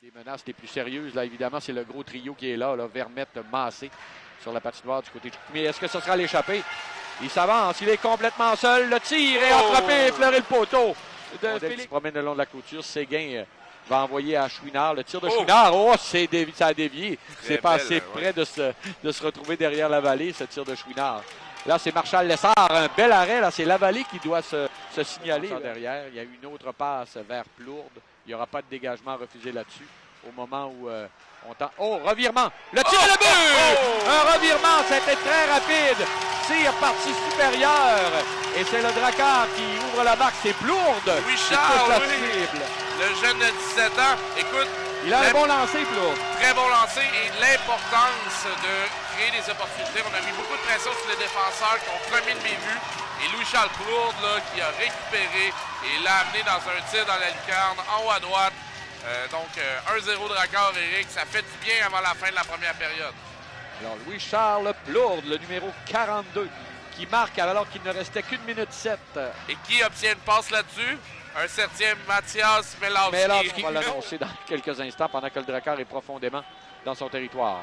Des menaces les plus sérieuses, là, évidemment, c'est le gros trio qui est là, Vermette, Massé, sur la patinoire du côté de Chicoutimi. Mais est-ce que ce sera l'échappée? Il s'avance, il est complètement seul. Le tir est attrapé, effleuré le poteau de Félix. Qui se promène le long de la clôture. Séguin va envoyer à Chouinard. Le tir de Chouinard, ça a dévié. C'est pas assez près de se retrouver derrière la vallée, ce tir de Chouinard. Là, c'est Marshall Lessard. Un bel arrêt. Là, c'est la vallée qui doit se signaler. Derrière, il y a une autre passe vers Plourde. Il n'y aura pas de dégagement refusé là-dessus. Au moment où on tente... Oh, revirement! Le tir et le but! Un revirement, c'était très rapide. Tir partie supérieure. Et c'est le Drakkar qui ouvre la marque. C'est Plourde. Oui, Charles, oui. Le jeune de 17 ans. Écoute, il a un bon lancer, Plourde. Très bon lancer et l'importance de créer des opportunités. On a mis beaucoup de pression sur les défenseurs qui ont commis de mes vues. Et Louis-Charles Plourde, là, qui a récupéré et l'a amené dans un tir dans la lucarne, en haut à droite. Donc, 1-0 Drakkar, Éric. Ça fait du bien avant la fin de la première période. Alors, Louis-Charles Plourde, le numéro 42, qui marque alors qu'il ne restait qu'une minute 7. Et qui obtient une passe là-dessus? Un septième, Mathias Melowski. On va l'annoncer dans quelques instants pendant que le Drakkar est profondément dans son territoire.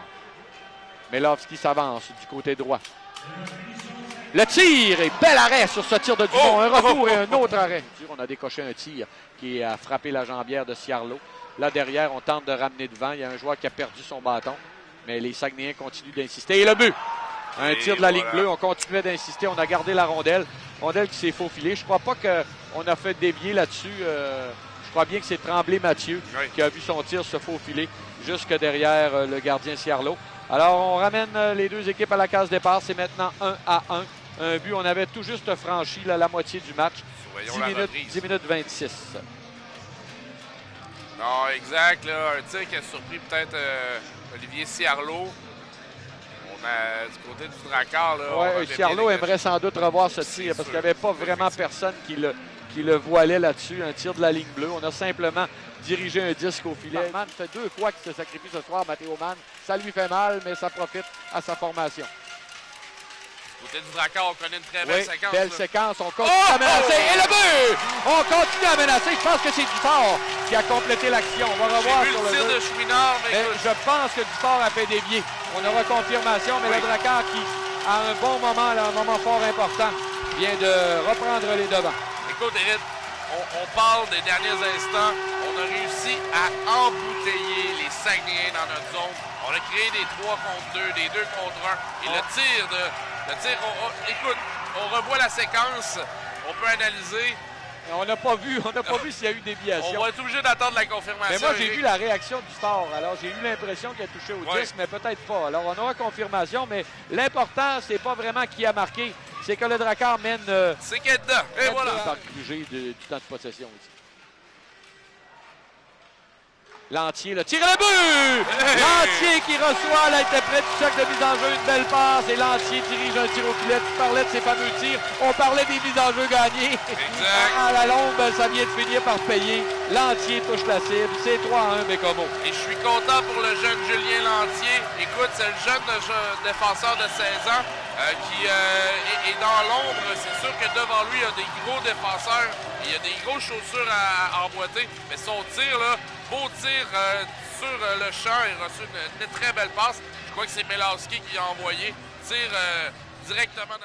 Melowski s'avance du côté droit. Le tir et bel arrêt sur ce tir de Dumont. Un retour et un autre arrêt. On a décoché un tir qui a frappé la jambière de Ciarlo. Là, derrière, on tente de ramener devant. Il y a un joueur qui a perdu son bâton. Mais les Saguenayens continuent d'insister. Et le but! Un tir de la ligne bleue. On continuait d'insister. On a gardé la rondelle. Rondelle qui s'est faufilée. Je ne crois pas qu'on a fait dévier là-dessus. Je crois bien que c'est Tremblay Mathieu qui a vu son tir se faufiler jusque derrière le gardien Ciarlo. Alors, on ramène les deux équipes à la case départ. C'est maintenant 1-1. Un but, on avait tout juste franchi la moitié du match. 10 minutes 26. Non, exact. Là, un tir qui a surpris peut-être Olivier Ciarlo. On a du côté du Drakkar. Oui, Ciarlo aimerait sans doute revoir ce tir parce qu'il n'y avait pas vraiment personne qui le voilait là-dessus. Un tir de la ligne bleue. On a simplement dirigé un disque au filet. Mann fait 2 fois qu'il se sacrifie ce soir, Matteo Mann. Ça lui fait mal, mais ça profite à sa formation. Côté du Drakkar, on connaît une très belle séquence. Belle séquence, on continue à menacer. Et le but! On continue à menacer. Je pense que c'est Dufort qui a complété l'action. On va revoir sur le tir de Chouinard, mais je pense que Dufort a fait dévier. On aura confirmation, mais le Drakkar qui, à un bon moment, là, un moment fort important, vient de reprendre les devants. Écoute, Éric, on parle des derniers instants. On a réussi à embouteiller les Saguenayens dans notre zone. On a créé des 3 contre 2, des 2 contre 1. Et le tir, écoute, on revoit la séquence, on peut analyser. On n'a pas vu s'il y a eu déviation. On va être obligé d'attendre la confirmation. Mais moi, j'ai vu la réaction du sport. Alors, j'ai eu l'impression qu'il a touché au disque, mais peut-être pas. Alors, on aura confirmation, mais l'important, c'est pas vraiment qui a marqué. C'est que le Drakkar mène... c'est qu'il est dedans. Et voilà. Du temps de possession ici. Lantier, le tir et le but! Lantier qui reçoit l'interprète du cercle de mise en jeu, une belle passe. Et Lantier dirige un tir au filet. Tu parlais de ces fameux tirs. On parlait des mises en jeu gagnées. Exact. À la longue, ça vient de finir par payer. Lantier touche la cible. C'est 3-1, Bécomo. Et je suis content pour le jeune Julien Lantier. Écoute, c'est le jeune défenseur de 16 ans qui est dans l'ombre. C'est sûr que devant lui, il y a des gros défenseurs. Il y a des grosses chaussures à emboîter. Mais son tir, là, beau tir sur le champ. Il a reçu une très belle passe. Je crois que c'est Melowski qui a envoyé. Tire directement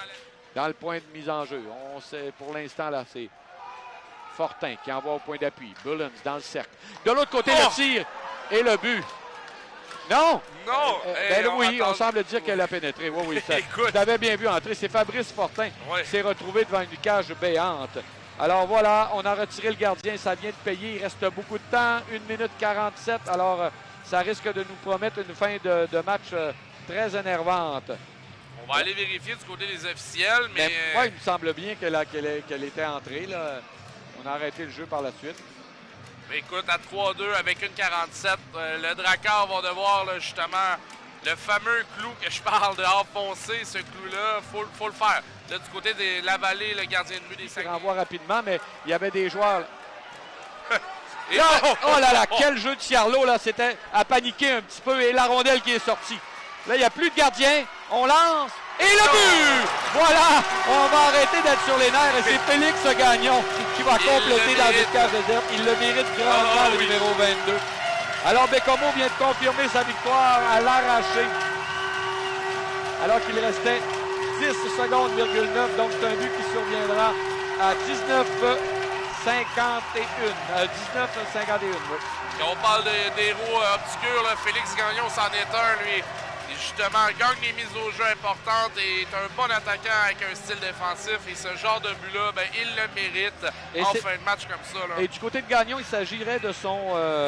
dans le point de mise en jeu. On sait, pour l'instant, là, c'est Fortin qui envoie au point d'appui. Bullens dans le cercle. De l'autre côté, le tir et le but. Non! Non! Oui, on semble dire qu'elle a pénétré. Oui, tu l'avais bien vu entrer. C'est Fabrice Fortin qui s'est retrouvé devant une cage béante. Alors voilà, on a retiré le gardien, ça vient de payer. Il reste beaucoup de temps, 1 minute 47. Alors, ça risque de nous promettre une fin de match très énervante. On va aller vérifier du côté des officiels, mais... Moi, il me semble bien qu'elle était entrée. Là. On a arrêté le jeu par la suite. Mais écoute, à 3-2 avec une 47, le Drakkar va devoir là, justement le fameux clou que je parle de enfoncer, ce clou-là, faut le faire. Là, du côté de la vallée, le gardien de but des Saguenay. Il renvoie rapidement, mais il y avait des joueurs... Là, oh là là, quel jeu de Ciarlo, là, c'était à paniquer un petit peu, et la rondelle qui est sortie. Là, il n'y a plus de gardien, on lance, et le but! Voilà, on va arrêter d'être sur les nerfs, et c'est Félix Gagnon qui va compléter dans une cage déserte. Il le mérite grandement, le numéro 22. Alors, Bécomo vient de confirmer sa victoire à l'arraché. Alors qu'il restait 10 secondes,9. Donc, c'est un but qui surviendra à 19,51. 19,51, oui. Quand on parle des héros obscurs, là, Félix Gagnon, c'en est un, lui. Et justement, gagne les mises au jeu importantes et est un bon attaquant avec un style défensif. Et ce genre de but-là, ben, il le mérite en fin de match comme ça. Là. Et du côté de Gagnon, il s'agirait de son...